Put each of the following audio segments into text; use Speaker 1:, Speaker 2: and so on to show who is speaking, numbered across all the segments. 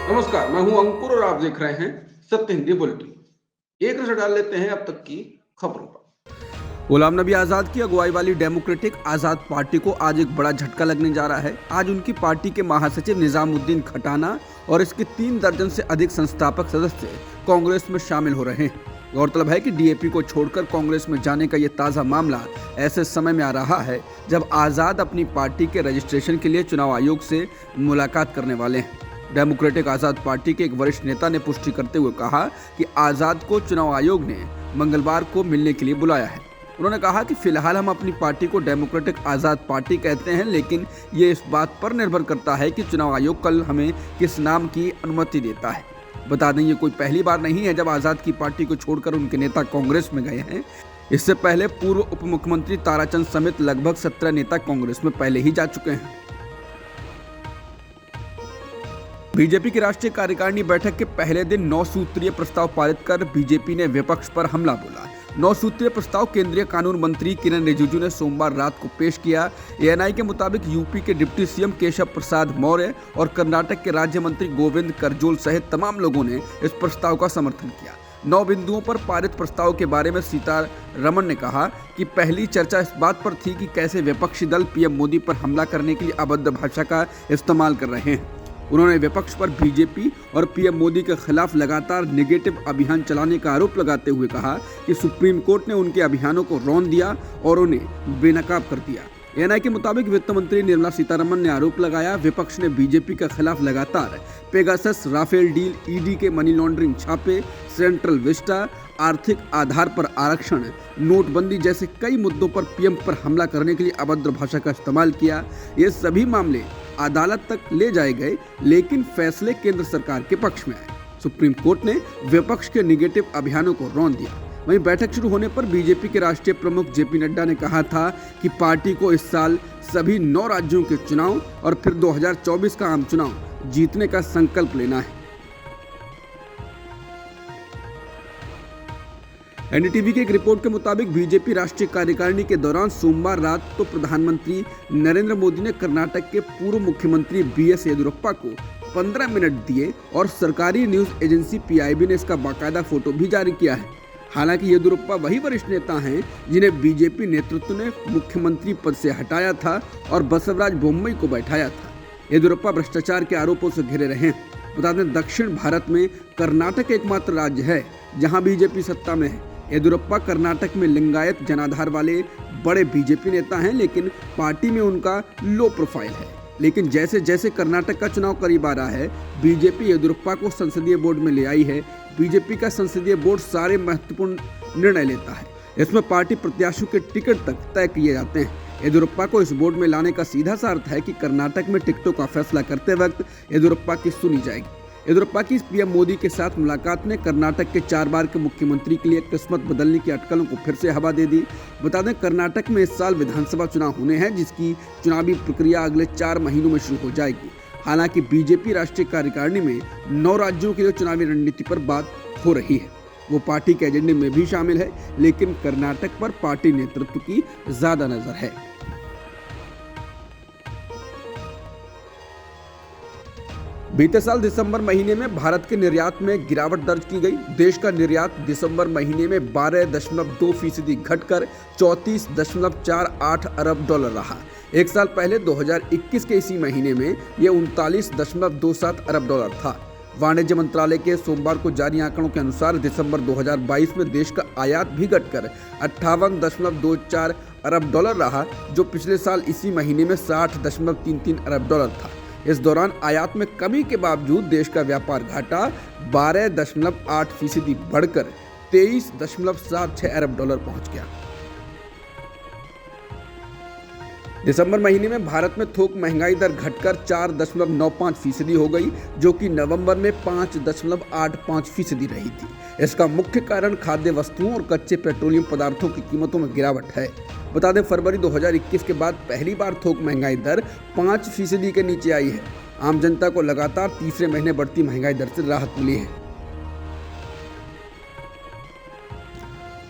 Speaker 1: नमस्कार, मैं हूं अंकुर और आप देख रहे हैं सत्य हिंदी बुलेटिन। एक नजर डाल लेते हैं अब तक की खबरों पर।
Speaker 2: गुलाम नबी आज़ाद की अगुवाई वाली डेमोक्रेटिक आज़ाद पार्टी को आज एक बड़ा झटका लगने जा रहा है। आज उनकी पार्टी के महासचिव निजामुद्दीन खटाना और इसके 3 दर्जन से अधिक संस्थापक सदस्य कांग्रेस में शामिल हो रहे हैं। गौरतलब है कि डीएपी को छोड़कर कांग्रेस में जाने का ये ताज़ा मामला ऐसे समय में आ रहा है जब आज़ाद अपनी पार्टी के रजिस्ट्रेशन के लिए चुनाव आयोग से मुलाकात करने वाले हैं। डेमोक्रेटिक आज़ाद पार्टी के एक वरिष्ठ नेता ने पुष्टि करते हुए कहा कि आज़ाद को चुनाव आयोग ने मंगलवार को मिलने के लिए बुलाया है। उन्होंने कहा कि फिलहाल हम अपनी पार्टी को डेमोक्रेटिक आज़ाद पार्टी कहते हैं, लेकिन ये इस बात पर निर्भर करता है कि चुनाव आयोग कल हमें किस नाम की अनुमति देता है। बता दें, ये कोई पहली बार नहीं है जब आज़ाद की पार्टी को छोड़कर उनके नेता कांग्रेस में गए हैं। इससे पहले पूर्व उप मुख्यमंत्री ताराचंद समेत लगभग 17 नेता कांग्रेस में पहले ही जा चुके हैं। बीजेपी की राष्ट्रीय कार्यकारिणी बैठक के पहले दिन 9 सूत्रीय प्रस्ताव पारित कर बीजेपी ने विपक्ष पर हमला बोला। 9 सूत्रीय प्रस्ताव केंद्रीय कानून मंत्री किरण रिजिजू ने सोमवार रात को पेश किया। एएनआई के मुताबिक यूपी के डिप्टी सीएम केशव प्रसाद मौर्य और कर्नाटक के राज्य मंत्री गोविंद करजोल सहित तमाम लोगों ने इस प्रस्ताव का समर्थन किया। 9 बिंदुओं पर पारित प्रस्ताव के बारे में सीतारमण ने कहा कि पहली चर्चा इस बात पर थी कि कैसे विपक्षी दल पीएम मोदी पर हमला करने के लिए अभद्र भाषा का इस्तेमाल कर रहे हैं। उन्होंने विपक्ष पर बीजेपी और पीएम मोदी के खिलाफ लगातार नेगेटिव अभियान चलाने का आरोप लगाते हुए कहा कि सुप्रीम कोर्ट ने उनके अभियानों को रौंद दिया और उन्हें बेनकाब कर दिया। एएनआई के मुताबिक वित्त मंत्री निर्मला सीतारमण ने आरोप लगाया, विपक्ष ने बीजेपी के खिलाफ लगातार पेगासस, राफेल डील, ईडी के मनी लॉन्ड्रिंग छापे, सेंट्रल विस्टा, आर्थिक आधार पर आरक्षण, नोटबंदी जैसे कई मुद्दों पर पीएम पर हमला करने के लिए अभद्र भाषा का इस्तेमाल किया। ये सभी मामले अदालत तक ले जाए गए, लेकिन फैसले केंद्र सरकार के पक्ष में आए। सुप्रीम कोर्ट ने विपक्ष के निगेटिव अभियानों को रौंद दिया। वहीं बैठक शुरू होने पर बीजेपी के राष्ट्रीय प्रमुख जेपी नड्डा ने कहा था कि पार्टी को इस साल सभी 9 राज्यों के चुनाव और फिर 2024 का आम चुनाव जीतने का संकल्प लेना है। एनडीटीवी की एक रिपोर्ट के मुताबिक बीजेपी राष्ट्रीय कार्यकारिणी के दौरान सोमवार रात तो प्रधानमंत्री नरेंद्र मोदी ने कर्नाटक के पूर्व मुख्यमंत्री बीएस येदियुरप्पा को 15 मिनट दिए और सरकारी न्यूज एजेंसी पीआईबी ने इसका बाकायदा फोटो भी जारी किया है। हालांकि येदियुरप्पा वही वरिष्ठ नेता हैं जिन्हें बीजेपी नेतृत्व ने मुख्यमंत्री पद से हटाया था और बसवराज बोम्मई को बैठाया था। येदियुरप्पा भ्रष्टाचार के आरोपों से घिरे रहे हैं। बता दें, दक्षिण भारत में कर्नाटक एकमात्र राज्य है जहां बीजेपी सत्ता में है। येदियुरप्पा कर्नाटक में लिंगायत जनाधार वाले बड़े बीजेपी नेता हैं, लेकिन पार्टी में उनका लो प्रोफाइल है। लेकिन जैसे जैसे कर्नाटक का चुनाव करीब आ रहा है, बीजेपी येदियुरप्पा को संसदीय बोर्ड में ले आई है। बीजेपी का संसदीय बोर्ड सारे महत्वपूर्ण निर्णय लेता है। इसमें पार्टी प्रत्याशियों के टिकट तक तय किए जाते हैं। येदियुरप्पा को इस बोर्ड में लाने का सीधा सा अर्थ है कि कर्नाटक में टिकटों का फैसला करते वक्त येदियुरप्पा की सुनी जाएगी। येदियुरप्पा की पीएम मोदी के साथ मुलाकात ने कर्नाटक के 4 बार के मुख्यमंत्री के लिए किस्मत बदलने की अटकलों को फिर से हवा दे दी। बता दें, कर्नाटक में इस साल विधानसभा चुनाव होने हैं, जिसकी चुनावी प्रक्रिया अगले 4 महीनों में शुरू हो जाएगी। हालांकि बीजेपी राष्ट्रीय कार्यकारिणी में 9 राज्यों के लिए चुनावी रणनीति पर बात हो रही है। वो पार्टी के एजेंडे में भी शामिल है, लेकिन कर्नाटक पर पार्टी नेतृत्व की ज्यादा नजर है। बीते साल दिसंबर महीने में भारत के निर्यात में गिरावट दर्ज की गई। देश का निर्यात दिसंबर महीने में 12.2% घटकर 34.48 अरब डॉलर रहा। एक साल पहले 2021 के इसी महीने में यह 39.27 अरब डॉलर था। वाणिज्य मंत्रालय के सोमवार को जारी आंकड़ों के अनुसार दिसंबर 2022 में देश का आयात भी घटकर 58.24 अरब डॉलर रहा, जो पिछले साल इसी महीने में 60.33 अरब डॉलर था। इस दौरान आयात में कमी के बावजूद देश का व्यापार घाटा 12.8% बढ़कर 23.76 अरब डॉलर पहुंच गया। दिसंबर महीने में भारत में थोक महंगाई दर घटकर 4.95% हो गई, जो कि नवंबर में 5.85% रही थी। इसका मुख्य कारण खाद्य वस्तुओं और कच्चे पेट्रोलियम पदार्थों की कीमतों में गिरावट है। बता दें, फरवरी 2021 के बाद पहली बार थोक महंगाई दर 5% के नीचे आई है। आम जनता को लगातार तीसरे महीने बढ़ती महंगाई दर से राहत मिली है।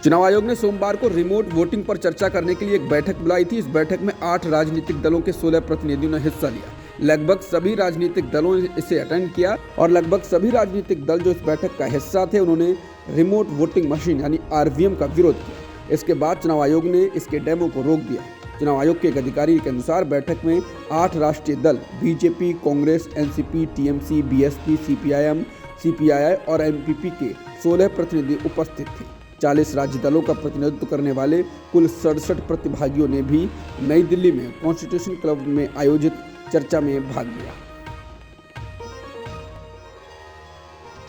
Speaker 2: चुनाव आयोग ने सोमवार को रिमोट वोटिंग पर चर्चा करने के लिए एक बैठक बुलाई थी। इस बैठक में 8 राजनीतिक दलों के 16 प्रतिनिधियों ने हिस्सा लिया। लगभग सभी राजनीतिक दलों ने इसे अटेंड किया और लगभग सभी राजनीतिक दल जो इस बैठक का हिस्सा थे उन्होंने रिमोट वोटिंग मशीन यानी आरवीएम का विरोध किया। इसके बाद चुनाव आयोग ने इसके डेमो को रोक दिया। चुनाव आयोग के एक अधिकारी के अनुसार बैठक में 8 राष्ट्रीय दल BJP, Congress, NCP, TMC, BSP, CPIM, CPI और एमपीपी के 16 प्रतिनिधि उपस्थित थे। 40 राज्य दलों का प्रतिनिधित्व करने वाले कुल 67 प्रतिभागियों ने भी नई दिल्ली में कॉन्स्टिट्यूशन क्लब में आयोजित चर्चा में भाग लिया।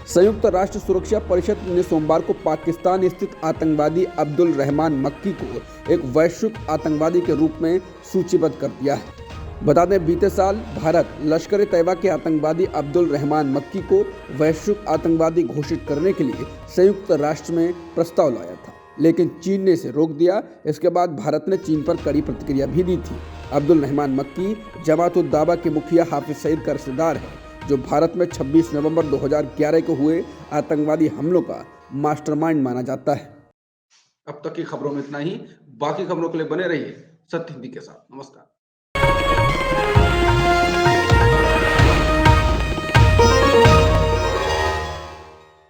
Speaker 2: संयुक्त राष्ट्र सुरक्षा परिषद ने सोमवार को पाकिस्तान स्थित आतंकवादी अब्दुल रहमान मक्की को एक वैश्विक आतंकवादी के रूप में सूचीबद्ध कर दिया है। बता दें, बीते साल भारत लश्कर ए तैयबा के आतंकवादी अब्दुल रहमान मक्की को वैश्विक आतंकवादी घोषित करने के लिए संयुक्त राष्ट्र में प्रस्ताव लाया था, लेकिन चीन ने इसे रोक दिया। इसके बाद भारत ने चीन पर कड़ी प्रतिक्रिया भी दी थी। अब्दुल रहमान मक्की जमात-उद-दावा के मुखिया हाफिज सईद का रिश्तेदार है, जो भारत में 26 नवंबर 2011 को हुए आतंकवादी हमलों का मास्टरमाइंड माना जाता है।
Speaker 1: अब तक की खबरों में इतना ही। बाकी खबरों के लिए बने रहिए सत्य हिंदी के साथ। नमस्कार।